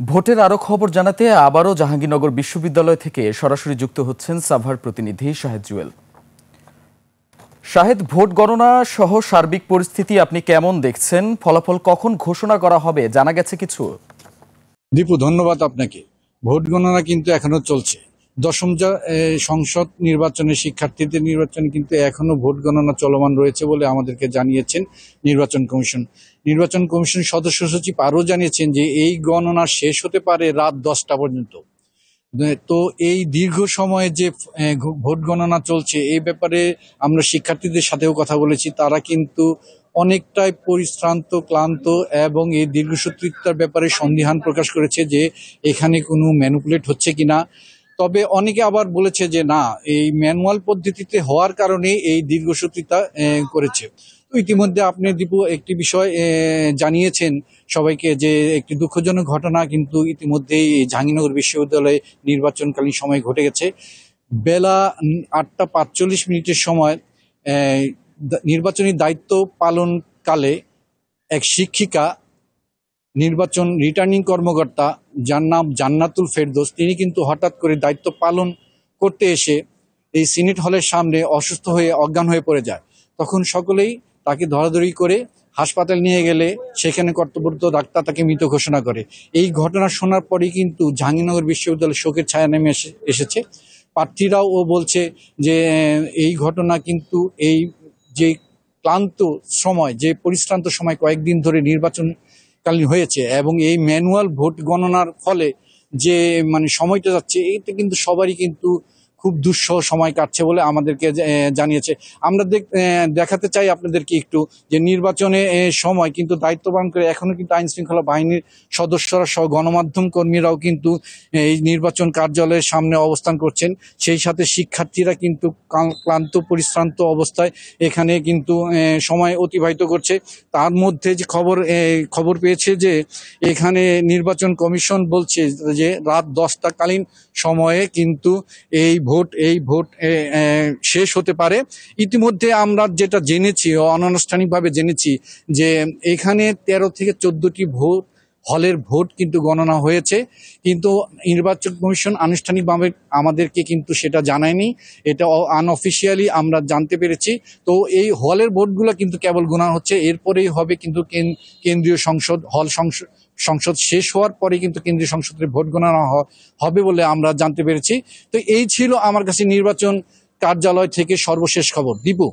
ভোটের আরো খবর জানাতে আবারও জাহাঙ্গীরনগর বিশ্ববিদ্যালয় থেকে সরাসরি যুক্ত হচ্ছেন সাভার প্রতিনিধি শাহেদ জুয়েল। শাহেদ, ভোট গণনা সহ সার্বিক পরিস্থিতি আপনি কেমন দেখছেন? ফলাফল কখন ঘোষণা করা হবে জানা গেছে কিছু? দীপু, ধন্যবাদ আপনাকে। ভোট গণনা কিন্তু এখনো চলছে। দশম সংসদ নির্বাচনে শিক্ষার্থীদের নির্বাচনে কিন্তু এখনো ভোট গণনা চলমান রয়েছে বলে আমাদেরকে জানিয়েছেন নির্বাচন কমিশন। নির্বাচন কমিশন সদস্য সচিব আরও জানিয়েছেন যে এই গণনা শেষ হতে পারে রাত 10টা পর্যন্ত। তো এই দীর্ঘ সময়ে যে ভোট গণনা চলছে এই ব্যাপারে আমরা শিক্ষার্থীদের সাথেও কথা বলেছি। তারা কিন্তু অনেকটাই পরিশ্রান্ত, ক্লান্ত এবং এই দীর্ঘসূত্রিতার ব্যাপারে সন্দিহান প্রকাশ করেছে যে এখানে কোনো ম্যানিপুলেট হচ্ছে কিনা। তবে অনেকে আবার বলেছে যে না, এই ম্যানুয়াল পদ্ধতিতে হওয়ার কারণে এই দীর্ঘসূত্রিতা করেছে। তো ইতিমধ্যে আপনি দীপু একটি বিষয় জানিয়েছেন সবাইকে যে একটি দুঃখজনক ঘটনা কিন্তু ইতিমধ্যেই জাহাঙ্গীরনগর বিশ্ববিদ্যালয়ে নির্বাচনকালীন সময় ঘটে গেছে। বেলা 8টা 45 সময় নির্বাচনী দায়িত্ব পালনকালে এক শিক্ষিকা, নির্বাচন রিটার্নিং কর্মকর্তা যার নাম জান্নাতুল ফেরদৌস, তিনি কিন্তু হঠাৎ করে দায়িত্ব পালন করতে এসে এই সিনেট হলের সামনে অসুস্থ হয়ে অজ্ঞান হয়ে পড়ে যায়। তখন সকলেই তাকে ধরাধরি করে হাসপাতাল নিয়ে গেলে সেখানে কর্তব্যরত ডাক্তার তাকে মৃত ঘোষণা করে। এই ঘটনা শোনার পরেই কিন্তু জাহাঙ্গীরনগর বিশ্ববিদ্যালয়ে শোকের ছায়া নেমে এসেছে। প্রার্থীরাও বলছে যে এই ঘটনা কিন্তু এই যে ক্লান্ত সময়, যে পরিশ্রান্ত সময় কয়েকদিন ধরে নির্বাচনকালীন হয়েছে এবং এই ম্যানুয়াল ভোট গণনার ফলে যে সময়টা যাচ্ছে, এতে কিন্তু সবারই কিন্তু খুব দুঃসহ সময় কাটছে বলে আমাদেরকে জানিয়েছে। আমরা দেখাতে চাই আপনাদেরকে একটু যে নির্বাচনে সময় কিন্তু দায়িত্ব পালন করে এখনো কিন্তু আইন শৃঙ্খলা বাহিনীর সদস্যরা সহ গণমাধ্যম কর্মীরাও কিন্তু এই নির্বাচন কার্যালয়ের সামনে অবস্থান করছেন। সেই সাথে শিক্ষার্থীরা কিন্তু ক্লান্ত পরিশ্রান্ত অবস্থায় এখানে কিন্তু সময় অতিবাহিত করছে। তার মধ্যে যে খবর পেয়েছে যে এখানে নির্বাচন কমিশন বলছে যে রাত 10টা কালীন সময়ে কিন্তু এই ভোট শেষ হতে পারে। ইতিমধ্যে আমরা যেটা জেনেছি, অনানুষ্ঠানিকভাবে জেনেছি যে এখানে 13 থেকে 14টি হলের ভোট কিন্তু গণনা হয়েছে, কিন্তু নির্বাচন কমিশন আনুষ্ঠানিকভাবে আমাদেরকে কিন্তু সেটা জানায়নি। এটা আনঅফিসিয়ালি আমরা জানতে পেরেছি। তো এই হলের ভোটগুলো কিন্তু কেবল গণনা হচ্ছে, এরপরেই হবে কিন্তু কেন্দ্রীয় সংসদ শেষ হওয়ার পরে কিন্তু কেন্দ্রীয় সংসদের ভোট গণনা হবে বলে আমরা জানতে পেরেছি। তো এই ছিল আমার কাছে নির্বাচন কার্যালয় থেকে সর্বশেষ খবর। দীপু।